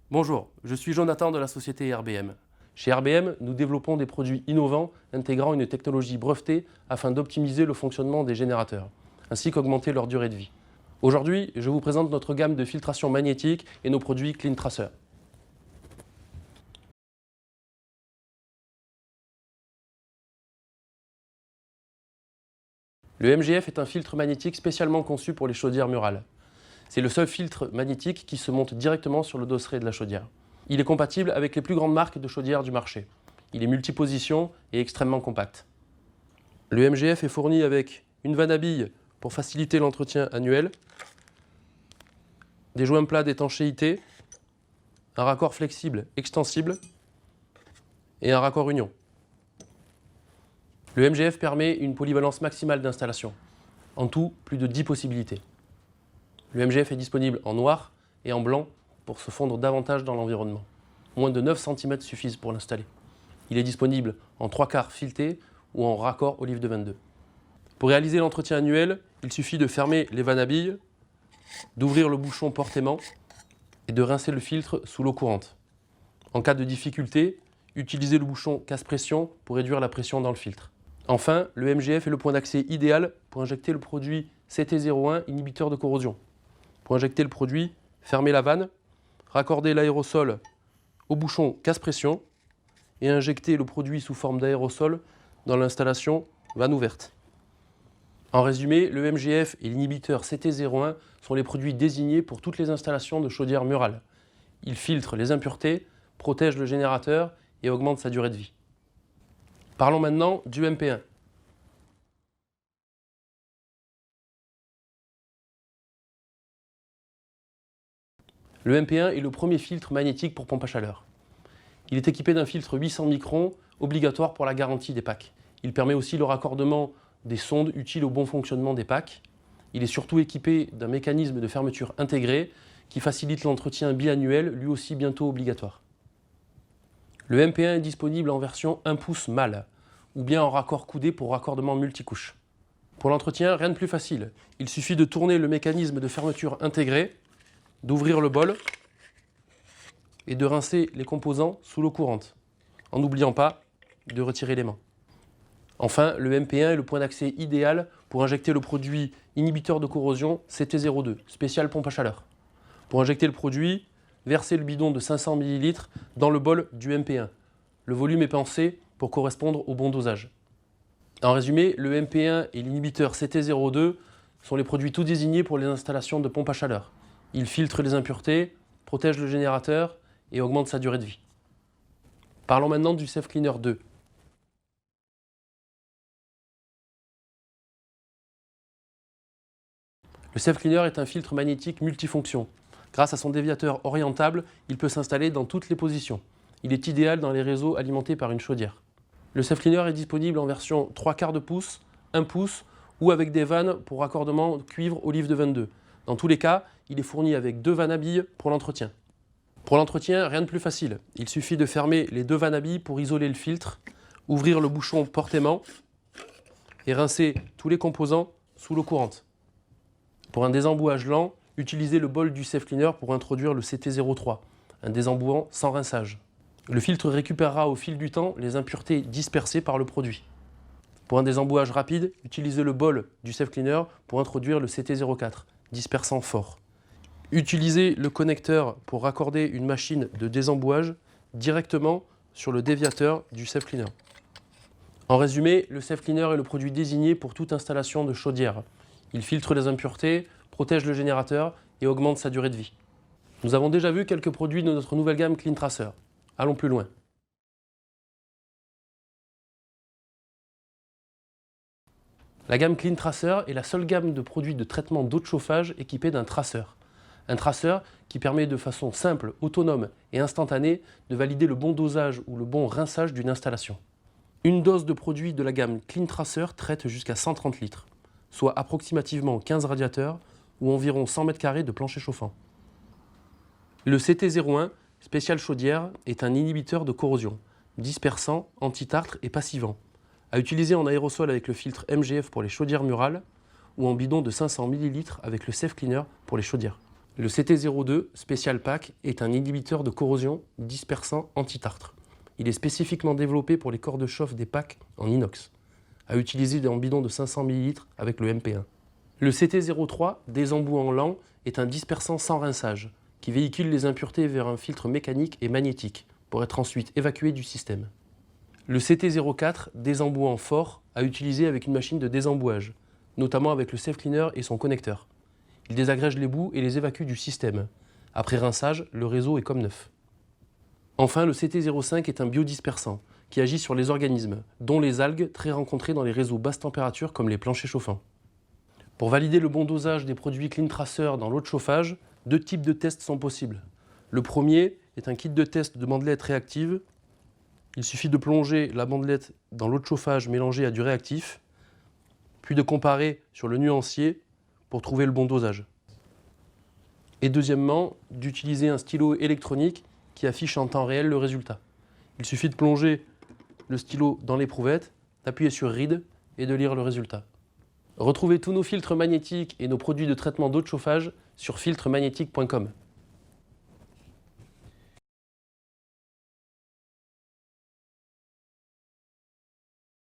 Bonjour, je suis Jonathan de la société RBM. Chez RBM, nous développons des produits innovants intégrant une technologie brevetée afin d'optimiser le fonctionnement des générateurs, ainsi qu'augmenter leur durée de vie. Aujourd'hui, je vous présente notre gamme de filtration magnétique et nos produits CleanTracer. Le MGF est un filtre magnétique spécialement conçu pour les chaudières murales. C'est le seul filtre magnétique qui se monte directement sur le dosseret de la chaudière. Il est compatible avec les plus grandes marques de chaudières du marché. Il est multiposition et extrêmement compact. Le MGF est fourni avec une vanne à billes pour faciliter l'entretien annuel, des joints plats d'étanchéité, un raccord flexible extensible et un raccord union. Le MGF permet une polyvalence maximale d'installation. En tout, plus de 10 possibilités. Le MGF est disponible en noir et en blanc pour se fondre davantage dans l'environnement. Moins de 9 cm suffisent pour l'installer. Il est disponible en 3/4 fileté ou en raccord olive de 22. Pour réaliser l'entretien annuel, il suffit de fermer les vannes à billes, d'ouvrir le bouchon porte-aimant et de rincer le filtre sous l'eau courante. En cas de difficulté, utilisez le bouchon casse-pression pour réduire la pression dans le filtre. Enfin, le MGF est le point d'accès idéal pour injecter le produit CT01 inhibiteur de corrosion. Pour injecter le produit, fermez la vanne, raccordez l'aérosol au bouchon casse-pression et injectez le produit sous forme d'aérosol dans l'installation vanne ouverte. En résumé, le MGF et l'inhibiteur CT01 sont les produits désignés pour toutes les installations de chaudières murales. Ils filtrent les impuretés, protègent le générateur et augmentent sa durée de vie. Parlons maintenant du MP1. Le MP1 est le premier filtre magnétique pour pompe à chaleur. Il est équipé d'un filtre 800 microns, obligatoire pour la garantie des packs. Il permet aussi le raccordement des sondes utiles au bon fonctionnement des packs. Il est surtout équipé d'un mécanisme de fermeture intégré qui facilite l'entretien biannuel, lui aussi bientôt obligatoire. Le MP1 est disponible en version 1 pouce mâle ou bien en raccord coudé pour raccordement multicouche. Pour l'entretien, rien de plus facile. Il suffit de tourner le mécanisme de fermeture intégré, d'ouvrir le bol et de rincer les composants sous l'eau courante, en n'oubliant pas de retirer les mains. Enfin, le MP1 est le point d'accès idéal pour injecter le produit inhibiteur de corrosion CT02, spécial pompe à chaleur. Pour injecter le produit, versez le bidon de 500 ml dans le bol du MP1. Le volume est pensé pour correspondre au bon dosage. En résumé, le MP1 et l'inhibiteur CT02 sont les produits tout désignés pour les installations de pompe à chaleur. Ils filtrent les impuretés, protègent le générateur et augmentent sa durée de vie. Parlons maintenant du Safe Cleaner 2. Le Safe Cleaner est un filtre magnétique multifonction. Grâce à son déviateur orientable, il peut s'installer dans toutes les positions. Il est idéal dans les réseaux alimentés par une chaudière. Le Safe Cleaner est disponible en version 3/4 de pouce, 1 pouce ou avec des vannes pour raccordement cuivre olive de 22. Dans tous les cas, il est fourni avec 2 vannes à billes pour l'entretien. Pour l'entretien, rien de plus facile. Il suffit de fermer les 2 vannes à billes pour isoler le filtre, ouvrir le bouchon porte-aimant et rincer tous les composants sous l'eau courante. Pour un désembouage lent, utilisez le bol du Safe Cleaner pour introduire le CT03, un désembouant sans rinçage. Le filtre récupérera au fil du temps les impuretés dispersées par le produit. Pour un désembouage rapide, utilisez le bol du Safe Cleaner pour introduire le CT04, dispersant fort. Utilisez le connecteur pour raccorder une machine de désembouage directement sur le déviateur du Safe Cleaner. En résumé, le Safe Cleaner est le produit désigné pour toute installation de chaudière. Il filtre les impuretés, protège le générateur et augmente sa durée de vie. Nous avons déjà vu quelques produits de notre nouvelle gamme CleanTracer. Allons plus loin. La gamme CleanTracer est la seule gamme de produits de traitement d'eau de chauffage équipée d'un traceur. Un traceur qui permet de façon simple, autonome et instantanée de valider le bon dosage ou le bon rinçage d'une installation. Une dose de produit de la gamme CleanTracer traite jusqu'à 130 litres, soit approximativement 15 radiateurs ou environ 100 m² de plancher chauffant. Le CT01, spécial chaudière, est un inhibiteur de corrosion, dispersant, anti-tartre et passivant, à utiliser en aérosol avec le filtre MGF pour les chaudières murales ou en bidon de 500 ml avec le Safe Cleaner pour les chaudières. Le CT02 Special Pack est un inhibiteur de corrosion dispersant anti-tartre. Il est spécifiquement développé pour les corps de chauffe des packs en inox, à utiliser en bidon de 500 ml avec le MP1. Le CT03 désembouant lent est un dispersant sans rinçage, qui véhicule les impuretés vers un filtre mécanique et magnétique, pour être ensuite évacué du système. Le CT04 désembouant fort à utiliser avec une machine de désembouage, notamment avec le Safe Cleaner et son connecteur. Il désagrège les boues et les évacue du système. Après rinçage, le réseau est comme neuf. Enfin, le CT05 est un biodispersant qui agit sur les organismes, dont les algues très rencontrées dans les réseaux basse température comme les planchers chauffants. Pour valider le bon dosage des produits Clean Tracer dans l'eau de chauffage, 2 types de tests sont possibles. Le premier est un kit de test de bandelette réactive. Il suffit de plonger la bandelette dans l'eau de chauffage mélangée à du réactif, puis de comparer sur le nuancier pour trouver le bon dosage. Et deuxièmement, d'utiliser un stylo électronique qui affiche en temps réel le résultat. Il suffit de plonger le stylo dans l'éprouvette, d'appuyer sur Read et de lire le résultat. Retrouvez tous nos filtres magnétiques et nos produits de traitement d'eau de chauffage sur filtremagnétique.com.